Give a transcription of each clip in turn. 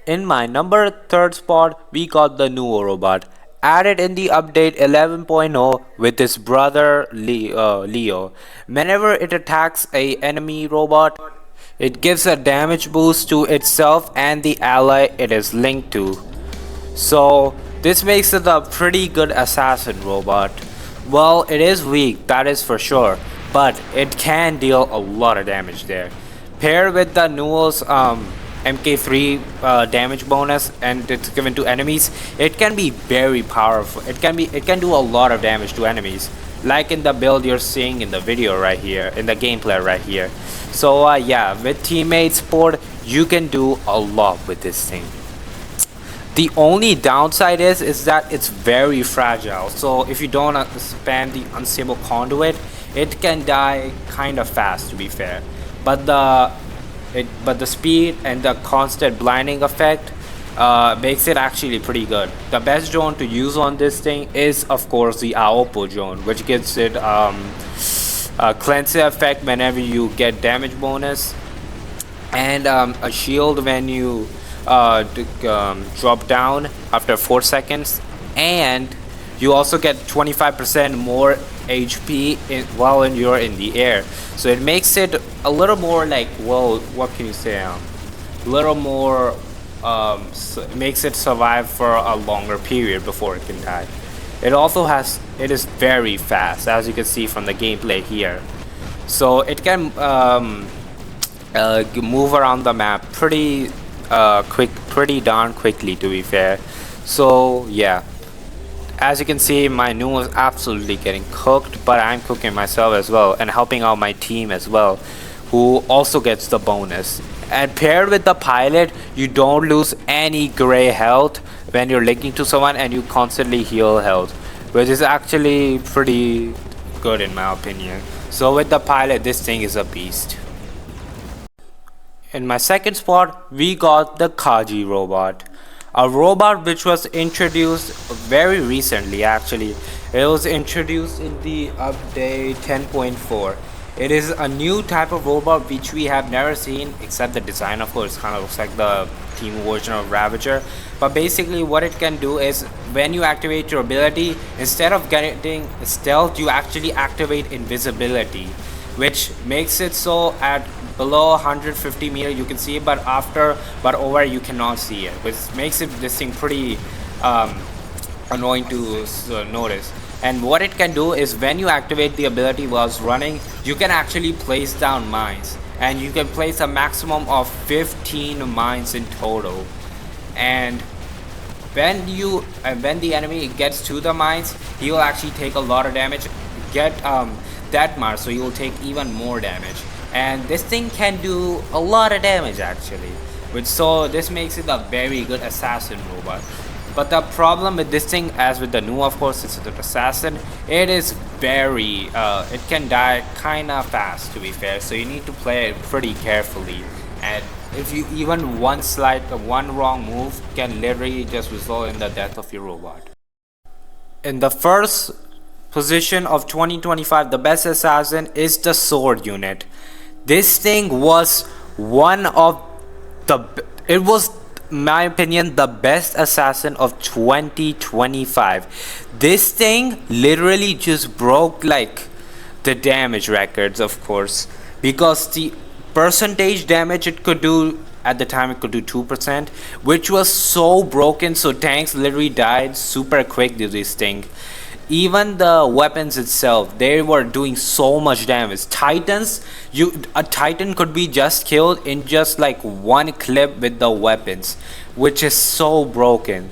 In my number third spot, we got the Nuo robot, added in the update 11.0 with his brother Leo. Whenever it attacks a enemy robot, it gives a damage boost to itself and the ally it is linked to. So this makes it a pretty good assassin robot. Well, it is weak, that is for sure, but it can deal a lot of damage there. Paired with the Nuo's MK3 damage bonus, and it's given to enemies, it can be very powerful. It can do a lot of damage to enemies, like in the build you're seeing in the video right here, in the gameplay right here. So yeah, with teammate support, you can do a lot with this thing. The only downside is that it's very fragile. So if you don't spam the unstable conduit, it can die kind of fast, to be fair. But the speed and the constant blinding effect makes it actually pretty good. The best drone to use on this thing is of course the Aopo drone, which gives it a cleansing effect whenever you get damage bonus, and a shield when you drop down after 4 seconds, and you also get 25% more HP while you're in the air. So it makes it a little more like, well, what can you say, a little more makes it survive for a longer period before it can die. It is very fast, as you can see from the gameplay here. So it can move around the map pretty darn quickly, to be fair. So yeah, as you can see, my Nuo is absolutely getting cooked, but I'm cooking myself as well and helping out my team as well, who also gets the bonus. And paired with the pilot, you don't lose any gray health when you're linking to someone, and you constantly heal health, which is actually pretty good in my opinion. So with the pilot, this thing is a beast. In my second spot, we got the Kaji robot, a robot which was introduced very recently. Actually, it was introduced in the update 10.4. It is a new type of robot which we have never seen, except the design of course kind of looks like the team version of Ravager. But basically what it can do is, when you activate your ability, instead of getting stealth, you actually activate invisibility, which makes it so at below 150 meter you can see it, but over you cannot see it, which makes this thing pretty annoying to notice. And what it can do is, when you activate the ability whilst running, you can actually place down mines, and you can place a maximum of 15 mines in total. And when the enemy gets to the mines, he will actually take a lot of damage, get that mark, so you will take even more damage. And this thing can do a lot of damage actually, so this makes it a very good assassin robot. But the problem with this thing, as with the Nuo of course, it's an assassin, it is very it can die kinda fast, to be fair, so you need to play it pretty carefully. And if you even one wrong move can literally just result in the death of your robot. In the first position of 2025, the best assassin is the sword unit. This thing was it was, in my opinion, the best assassin of 2025. This thing literally just broke like the damage records, of course, because the percentage damage it could do at the time, it could do 2%, which was so broken, so tanks literally died super quick to this thing. Even the weapons itself, they were doing so much damage. A Titan could be just killed in just like one clip with the weapons, which is so broken.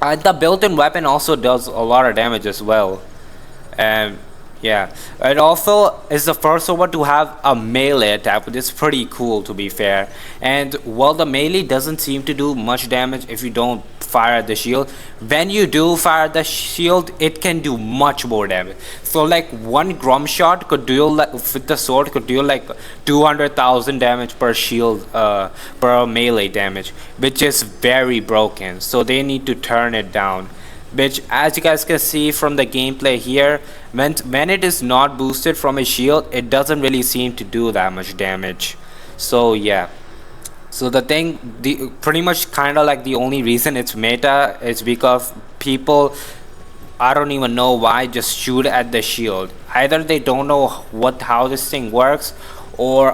The built-in weapon also does a lot of damage as well. And yeah, it also is the first robot to have a melee attack, which is pretty cool, to be fair. And while the melee doesn't seem to do much damage if you don't fire the shield, when you do fire the shield, it can do much more damage. So like one grum shot could deal, like with the sword, could deal like 200,000 damage per shield, per melee damage, which is very broken. So they need to turn it down, which, as you guys can see from the gameplay here, when it is not boosted from a shield, it doesn't really seem to do that much damage. So yeah, So the thing, the pretty much kind of like the only reason it's meta is because people, I don't even know why, just shoot at the shield. Either they don't know how this thing works, or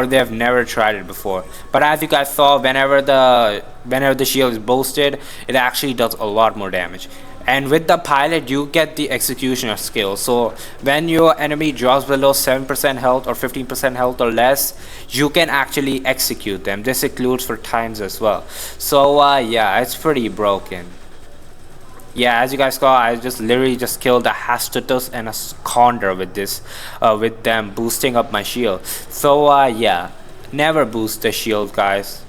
they've never tried it before. But as you guys saw, whenever the shield is boosted, it actually does a lot more damage. And with the pilot, you get the executioner skill. So when your enemy drops below 7% health or 15% health or less, you can actually execute them. This includes for times as well. So yeah, it's pretty broken. Yeah, as you guys saw, I just literally just killed a Hastatus and a Condor with this, with them boosting up my shield. So yeah, never boost the shield, guys.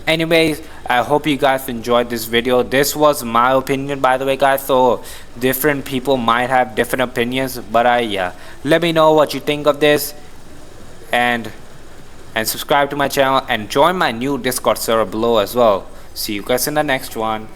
Anyways, I hope you guys enjoyed this video. This was my opinion, by the way, guys, so different people might have different opinions, but yeah, let me know what you think of this, and subscribe to my channel and join my new Discord server below as well. See you guys in the next one.